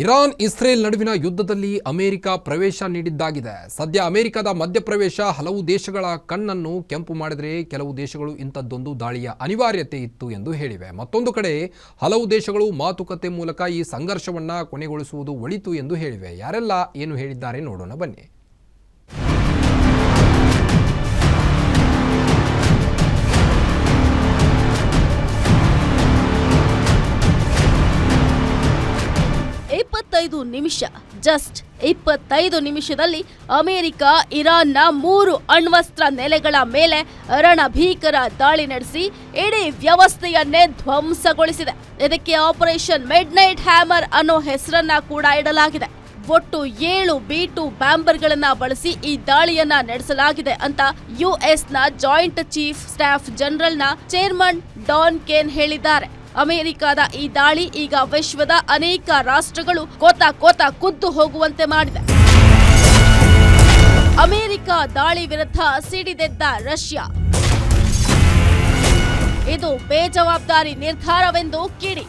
Iran Israel ನಡುವಿನ ಯುದ್ಧದಲ್ಲಿ America ಪ್ರವೇಶ ನೀಡಿದ್ದಾಗಿದೆ. ಸದ್ಯ ಅಮೆರಿಕದ ಮಧ್ಯಪ್ರವೇಶ ಹಲವು ದೇಶಗಳ ಕಣ್ಣನ್ನು ಕೆಂಪು ಮಾಡಿದರೆ ಕೆಲವು ದೇಶಗಳು ಇಂಥದ್ದೊಂದು ದಾಳಿಯ ಅನಿವಾರ್ಯತೆ ಇತ್ತು ಎಂದು ಹೇಳಿವೆ. ಮತ್ತೊಂದು ಕಡೆ ಹಲವು ದೇಶಗಳು ಮಾತುಕತೆ ಮೂಲಕ ಈ ಸಂಘರ್ಷವನ್ನು ಕೊನೆಗೊಳಿಸುವುದು ಒಳಿತು ಎಂದು ಹೇಳಿವೆ. ಯಾರೆಲ್ಲ ಏನು ಹೇಳಿದ್ದಾರೆ ನೋಡೋಣ ಬನ್ನಿ. ಜಸ್ಟ್ 25 ನಿಮಿಷದಲ್ಲಿ ಅಮೆರಿಕ ಇರಾನ್ನ 3 ಅಣ್ವಸ್ತ್ರ ನೆಲೆಗಳ ಮೇಲೆ ರಣಭೀಕರ ದಾಳಿ ನಡೆಸಿ ಇಡೀ ವ್ಯವಸ್ಥೆಯನ್ನೇ ಧ್ವಂಸಗೊಳಿಸಿದೆ. ಇದಕ್ಕೆ ಆಪರೇಷನ್ ಮಿಡ್ನೈಟ್ ಹ್ಯಾಮರ್ ಅನ್ನೋ ಹೆಸರನ್ನ ಕೂಡ ಇಡಲಾಗಿದೆ. ಒಟ್ಟು 7 B-2 ಬಾಂಬರ್ಗಳನ್ನ ಬಳಸಿ ಈ ದಾಳಿಯನ್ನ ನಡೆಸಲಾಗಿದೆ ಅಂತ ಯುಎಸ್ನ ಜಾಯಿಂಟ್ ಚೀಫ್ ಸ್ಟಾಫ್ ಜನರಲ್ನ ಚೇರ್ಮನ್ ಡಾನ್ ಕೇನ್ ಹೇಳಿದ್ದಾರೆ. ಅಮೆರಿಕದ ಈ ದಾಳಿ ಈಗ ವಿಶ್ವದ ಅನೇಕ ರಾಷ್ಟ್ರಗಳು ಕೋತ ಕುದ್ದು ಹೋಗುವಂತೆ ಮಾಡಿದೆ. ಅಮೆರಿಕ ದಾಳಿ ವಿರುದ್ಧ ಸಿಡಿದೆದ್ದ ರಷ್ಯಾ. ಇದು ಬೇಜವಾಬ್ದಾರಿ ನಿರ್ಧಾರವೆಂದು ಕಿಡಿ.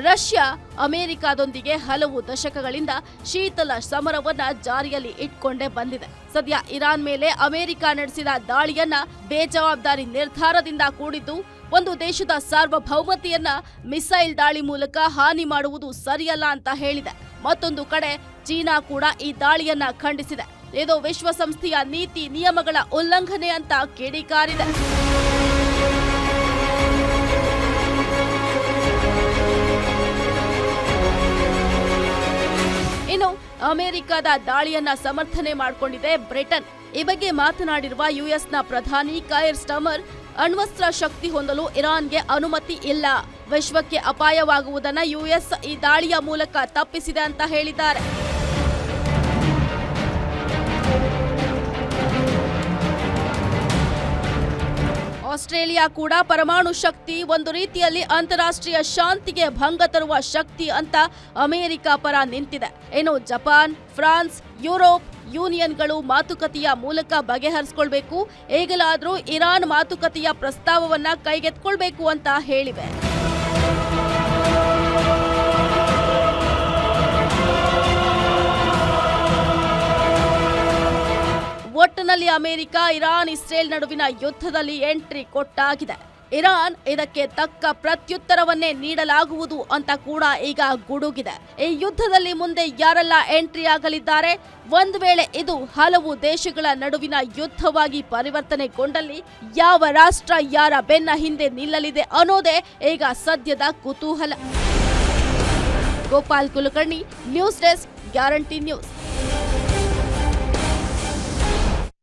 ರಷ್ಯಾ ಅಮೆರಿಕದೊಂದಿಗೆ ಹಲವು ದಶಕಗಳಿಂದ ಶೀತಲ ಸಮರವನ್ನ ಜಾರಿಯಲ್ಲಿ ಇಟ್ಕೊಂಡೇ ಬಂದಿದೆ. ಸದ್ಯ ಇರಾನ್ ಮೇಲೆ ಅಮೆರಿಕ ನಡೆಸಿದ ದಾಳಿಯನ್ನ ಬೇಜವಾಬ್ದಾರಿ ನಿರ್ಧಾರದಿಂದ ಕೂಡಿದ್ದು, ಒಂದು ದೇಶದ ಸಾರ್ವಭೌಮತೆಯನ್ನ ಮಿಸೈಲ್ ದಾಳಿ ಮೂಲಕ ಹಾನಿ ಮಾಡುವುದು ಸರಿಯಲ್ಲ ಅಂತ ಹೇಳಿದೆ. ಮತ್ತೊಂದು ಕಡೆ ಚೀನಾ ಕೂಡ ಈ ದಾಳಿಯನ್ನ ಖಂಡಿಸಿದೆ. ಇದು ವಿಶ್ವಸಂಸ್ಥೆಯ ನೀತಿ ನಿಯಮಗಳ ಉಲ್ಲಂಘನೆ ಅಂತ ಕಿಡಿಕಾರಿದೆ. ಇನ್ನು ಅಮೆರಿಕದ ದಾಳಿಯನ್ನ ಸಮರ್ಥನೆ ಮಾಡಿಕೊಂಡಿದೆ ಬ್ರಿಟನ್. ಈ ಬಗ್ಗೆ ಮಾತನಾಡಿರುವ ಯುಎಸ್ನ ಪ್ರಧಾನಿ ಕೈರ್ ಸ್ಟಾರ್ಮರ್, ಅಣ್ವಸ್ತ್ರ ಶಕ್ತಿ ಹೊಂದಲು ಇರಾನ್ಗೆ ಅನುಮತಿ ಇಲ್ಲ. ವಿಶ್ವಕ್ಕೆ ಅಪಾಯವಾಗುವುದನ್ನು ಯುಎಸ್ ಈ ದಾಳಿಯ ಮೂಲಕ ತಪ್ಪಿಸಿದೆ ಅಂತ ಹೇಳಿದ್ದಾರೆ. ಆಸ್ಟ್ರೇಲಿಯಾ ಕೂಡ ಪರಮಾಣು ಶಕ್ತಿ ಒಂದು ರೀತಿಯಲ್ಲಿ ಅಂತಾರಾಷ್ಟ್ರೀಯ ಶಾಂತಿಗೆ ಭಂಗ ತರುವ ಶಕ್ತಿ ಅಂತ ಅಮೆರಿಕ ಪರ ನಿಂತಿದೆ. ಇನ್ನು ಜಪಾನ್, ಫ್ರಾನ್ಸ್, ಯುರೋಪ್ ಯೂನಿಯನ್ಗಳು ಮಾತುಕತೆಯ ಮೂಲಕ ಬಗೆಹರಿಸಿಕೊಳ್ಬೇಕು, ಈಗಲಾದರೂ ಇರಾನ್ ಮಾತುಕತೆಯ ಪ್ರಸ್ತಾವವನ್ನ ಕೈಗೆತ್ತಿಕೊಳ್ಬೇಕು ಅಂತ ಹೇಳಿವೆ. ಒಟ್ಟಿನಲ್ಲಿ ಅಮೆರಿಕ ಇರಾನ್ ಇಸ್ರೇಲ್ ನಡುವಿನ ಯುದ್ಧದಲ್ಲಿ ಎಂಟ್ರಿ ಕೊಟ್ಟಾಗಿದೆ. ಇರಾನ್ ಇದಕ್ಕೆ ತಕ್ಕ ಪ್ರತ್ಯುತ್ತರವನ್ನೇ ನೀಡಲಾಗುವುದು ಅಂತ ಕೂಡ ಈಗ ಗುಡುಗಿದೆ. ಈ ಯುದ್ಧದಲ್ಲಿ ಮುಂದೆ ಯಾರೆಲ್ಲ ಎಂಟ್ರಿ ಆಗಲಿದ್ದಾರೆ, ಒಂದು ವೇಳೆ ಇದು ಹಲವು ದೇಶಗಳ ನಡುವಿನ ಯುದ್ಧವಾಗಿ ಪರಿವರ್ತನೆಗೊಂಡಲ್ಲಿ ಯಾವ ರಾಷ್ಟ್ರ ಯಾರ ಬೆನ್ನ ಹಿಂದೆ ನಿಲ್ಲಲಿದೆ ಅನ್ನೋದೇ ಈಗ ಸದ್ಯದ ಕುತೂಹಲ. Gopal Kulkarni, news desk, guarantee news.